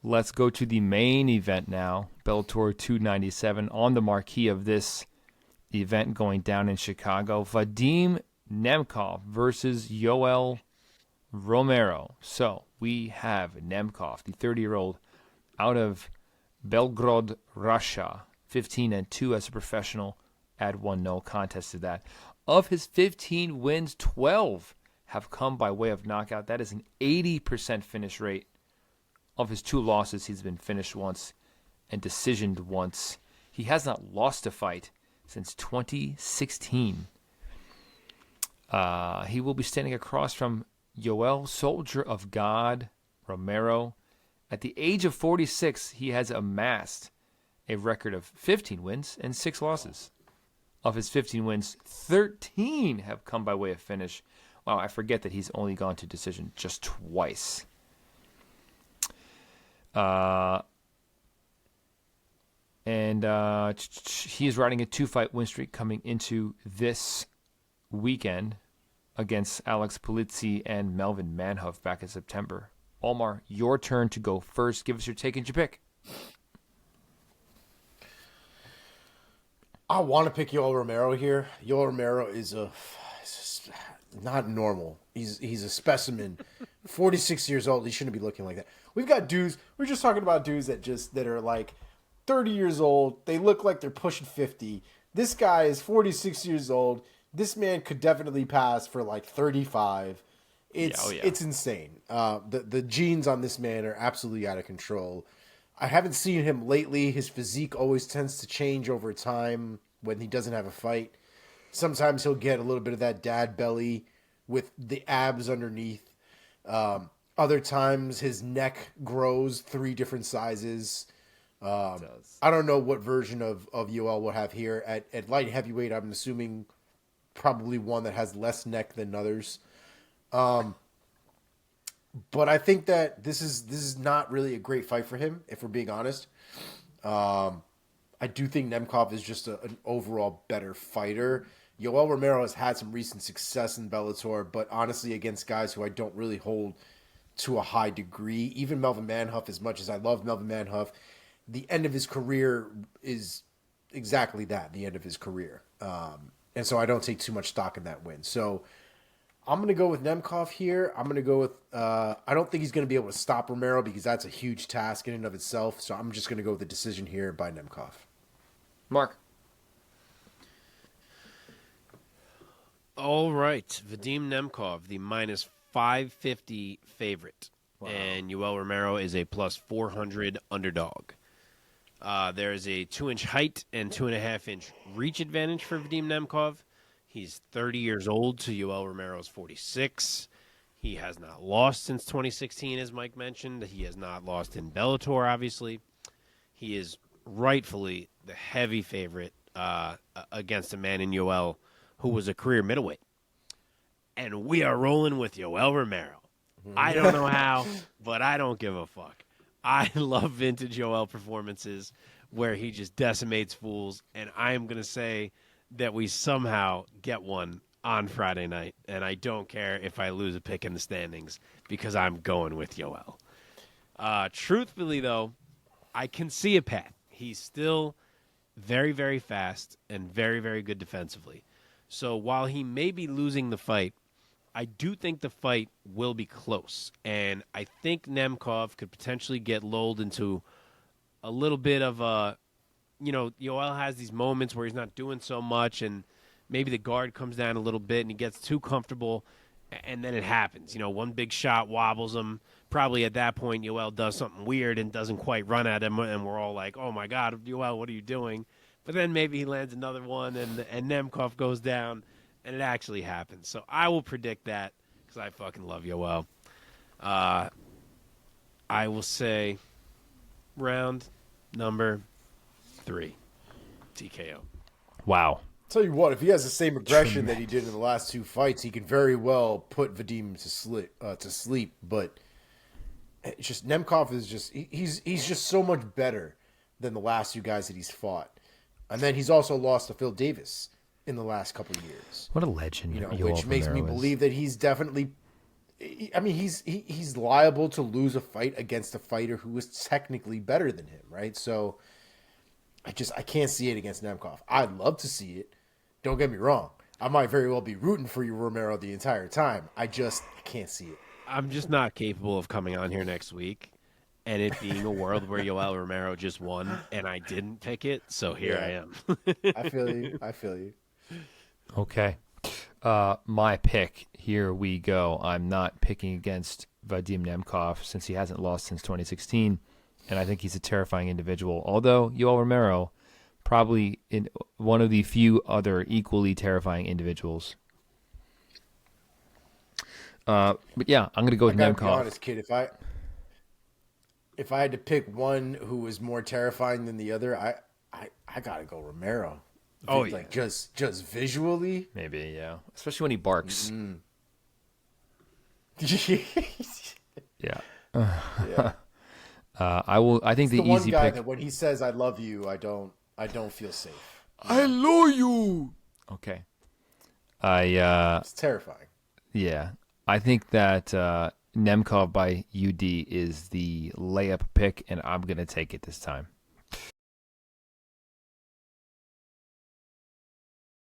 Let's go to the main event now. Bellator 297 on the marquee of this event going down in Chicago. Vadim Nemkov versus Yoel Romero. So we have Nemkov, the 30-year-old out of Belgrade, Russia, 15-2 as a professional. Add one, no contest to that. Of his 15 wins, 12 have come by way of knockout. That is an 80% finish rate. Of his 2 losses, he's been finished once and decisioned once. He has not lost a fight since 2016. He will be standing across from Yoel, Soldier of God, Romero. At the age of 46, he has amassed a record of 15 wins and 6 losses. Of his 15 wins, 13 have come by way of finish. Wow, I forget that he's only gone to decision just twice. He is riding a 2-fight win streak coming into this weekend against Alex Polizzi and Melvin Manhoef back in September. Omar, your turn to go first. Give us your take and your pick. I want to pick Yoel Romero here. Yoel Romero is not normal. He's a specimen. 46 years old. He shouldn't be looking like that. We've got dudes. We're just talking about dudes that are like 30 years old. They look like they're pushing 50. This guy is 46 years old. This man could definitely pass for like 35. It's insane. The genes on this man are absolutely out of control. I haven't seen him lately. His physique always tends to change over time when he doesn't have a fight. Sometimes he'll get a little bit of that dad belly with the abs underneath. Other times his neck grows 3 different sizes. I don't know what version of Yoel we'll have here. At light heavyweight, I'm assuming probably one that has less neck than others. But I think that this is not really a great fight for him, if we're being honest. I do think Nemkov is just an overall better fighter. Yoel Romero has had some recent success in Bellator, but honestly against guys who I don't really hold to a high degree. Even Melvin Manhoef, as much as I love Melvin Manhoef, the end of his career is exactly that, the end of his career. And so I don't take too much stock in that win. So I'm going to go with Nemkov here. I'm going to go with I don't think he's going to be able to stop Romero because that's a huge task in and of itself. So I'm just going to go with the decision here by Nemkov. Mark. All right. Vadim Nemkov, the minus 550 favorite. Wow. And Yoel Romero is a plus 400 underdog. There is a 2-inch height and 2.5-inch reach advantage for Vadim Nemkov. He's 30 years old to Yoel Romero's 46. He has not lost since 2016, as Mike mentioned. He has not lost in Bellator, obviously. He is rightfully the heavy favorite against a man in Yoel who was a career middleweight. And we are rolling with Yoel Romero. I don't know how, but I don't give a fuck. I love vintage Yoel performances where he just decimates fools, and I am going to say that we somehow get one on Friday night, and I don't care if I lose a pick in the standings because I'm going with Yoel. Truthfully, though, I can see a path. He's still very, very fast and very, very good defensively. So while he may be losing the fight, I do think the fight will be close, and I think Nemkov could potentially get lulled into a little bit of a, Yoel has these moments where he's not doing so much, and maybe the guard comes down a little bit, and he gets too comfortable, and then it happens. One big shot wobbles him. Probably at that point, Yoel does something weird and doesn't quite run at him, and we're all like, oh, my God, Yoel, what are you doing? But then maybe he lands another one, and Nemkov goes down, and it actually happens. So I will predict that because I fucking love Yoel. I will say round number 3, TKO. Wow. Tell you what, if he has the same aggression that he did in the last 2 fights, he can very well put Vadim to sleep. But it's just Nemkov is just he's just so much better than the last 2 guys that he's fought, and then he's also lost to Phil Davis in the last couple of years. What a legend. Which makes me believe that he's definitely I mean, he's liable to lose a fight against a fighter who is technically better than him, right? So I can't see it against Nemkov. I'd love to see it. Don't get me wrong. I might very well be rooting for you, Romero, the entire time. I can't see it. I'm just not capable of coming on here next week and it being a world where Yoel Romero just won and I didn't pick it. So here I am. I feel you. I feel you. Okay. My pick, here we go. I'm not picking against Vadim Nemkov since he hasn't lost since 2016, and I think he's a terrifying individual. Although Yoel Romero, probably in one of the few other equally terrifying individuals. But yeah, I'm going to go with I gotta Nemkov. be honest, kid. If I had to pick one who was more terrifying than the other, I gotta go Romero. Oh, like just visually. Maybe, yeah. Especially when he barks. Yeah. Yeah. I think The the one easy guy pick. that when he says "I love you," I don't feel safe. I love you. Okay. It's terrifying. Yeah. I think that Nemkov by UD is the layup pick, and I'm going to take it this time.